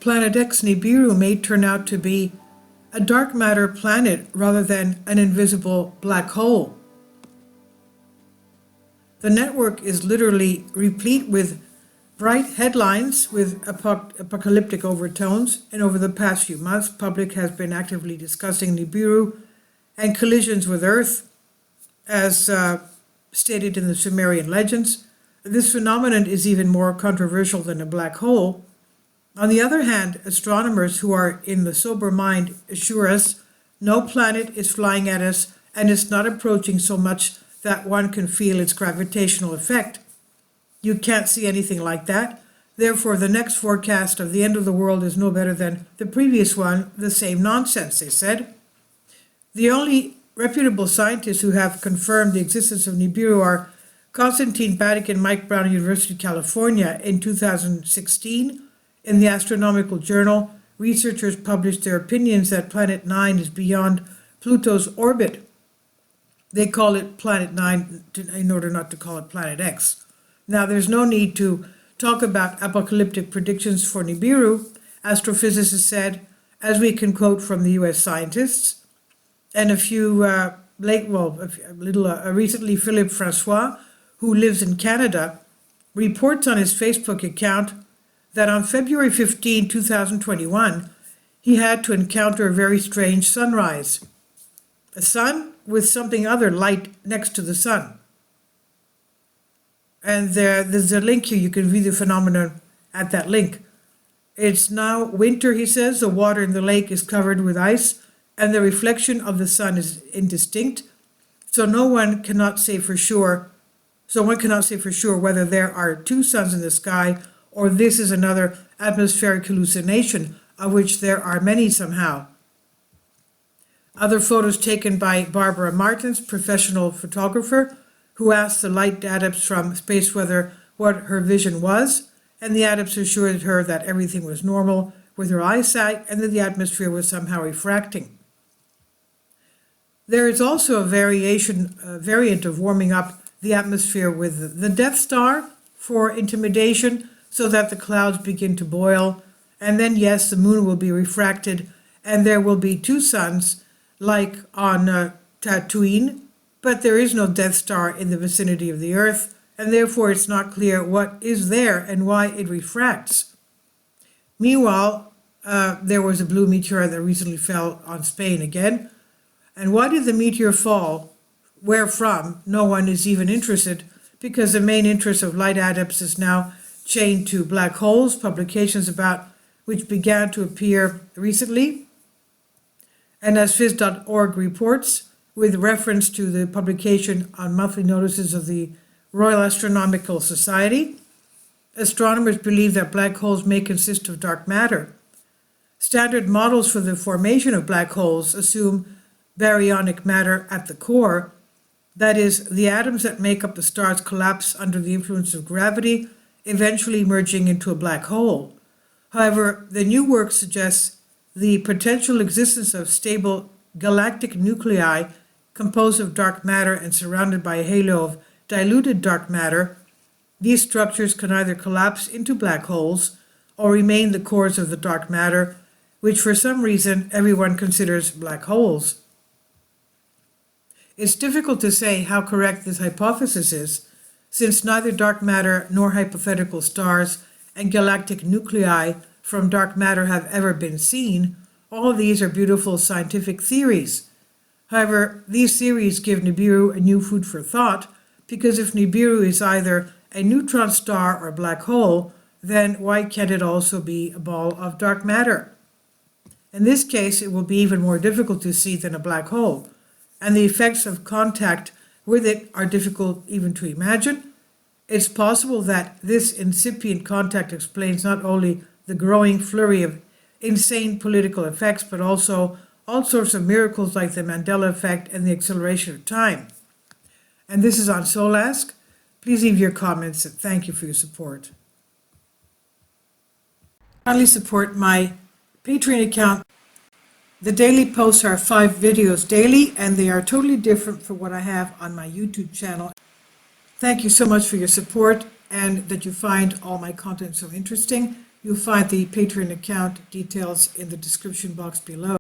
Planet X Nibiru may turn out to be a dark matter planet rather than an invisible black hole. The network is literally replete with bright headlines with apocalyptic overtones, and over the past few months, public has been actively discussing Nibiru and collisions with Earth, as stated in the Sumerian legends. This phenomenon is even more controversial than a black hole. On the other hand, astronomers who are in the sober mind assure us no planet is flying at us and it's not approaching so much that one can feel its gravitational effect. You can't see anything like that. Therefore, the next forecast of the end of the world is no better than the previous one, the same nonsense, they said. The only reputable scientists who have confirmed the existence of Nibiru are Konstantin Batic and Mike Brown, University of California. In 2016, in the Astronomical Journal, researchers published their opinions that Planet 9 is beyond Pluto's orbit. They call it Planet 9 in order not to call it Planet X. Now, there's no need to talk about apocalyptic predictions for Nibiru, astrophysicists said, as we can quote from the US scientists. And recently Philippe Francois, who lives in Canada, reports on his Facebook account that on February 15, 2021, he had to encounter a very strange sunrise. A sun with something other light next to the sun. And there's a link here, you can view the phenomenon at that link. It's now winter, he says, the water in the lake is covered with ice, and the reflection of the sun is indistinct, so one cannot say for sure whether there are two suns in the sky or this is another atmospheric hallucination, of which there are many somehow. Other photos taken by Barbara Martins, professional photographer, who asked the light adepts from Space Weather what her vision was, and the adepts assured her that everything was normal with her eyesight and that the atmosphere was somehow refracting. There is also a variant of warming up the atmosphere with the Death Star for intimidation so that the clouds begin to boil, and then yes, the moon will be refracted and there will be two suns like on Tatooine, but there is no Death Star in the vicinity of the Earth, and therefore it's not clear what is there and why it refracts. Meanwhile, there was a blue meteor that recently fell on Spain again. And why did the meteor fall? Where from? No one is even interested, because the main interest of light adepts is now chained to black holes, publications about which began to appear recently. And as phys.org reports, with reference to the publication on monthly notices of the Royal Astronomical Society, astronomers believe that black holes may consist of dark matter. Standard models for the formation of black holes assume baryonic matter at the core, that is, the atoms that make up the stars collapse under the influence of gravity, eventually merging into a black hole. However, the new work suggests the potential existence of stable galactic nuclei composed of dark matter and surrounded by a halo of diluted dark matter. These structures can either collapse into black holes or remain the cores of the dark matter, which for some reason everyone considers black holes. It's difficult to say how correct this hypothesis is, since neither dark matter nor hypothetical stars and galactic nuclei from dark matter have ever been seen. All of these are beautiful scientific theories. However, these theories give Nibiru a new food for thought, because if Nibiru is either a neutron star or a black hole, then why can't it also be a ball of dark matter? In this case, it will be even more difficult to see than a black hole, and the effects of contact with it are difficult even to imagine. It's possible that this incipient contact explains not only the growing flurry of insane political effects, but also all sorts of miracles like the Mandela effect and the acceleration of time. And this is on Solask. Please leave your comments, and thank you for your support. Kindly support my Patreon account. The daily posts are 5 videos daily, and they are totally different from what I have on my YouTube channel. Thank you so much for your support and that you find all my content so interesting. You'll find the Patreon account details in the description box below.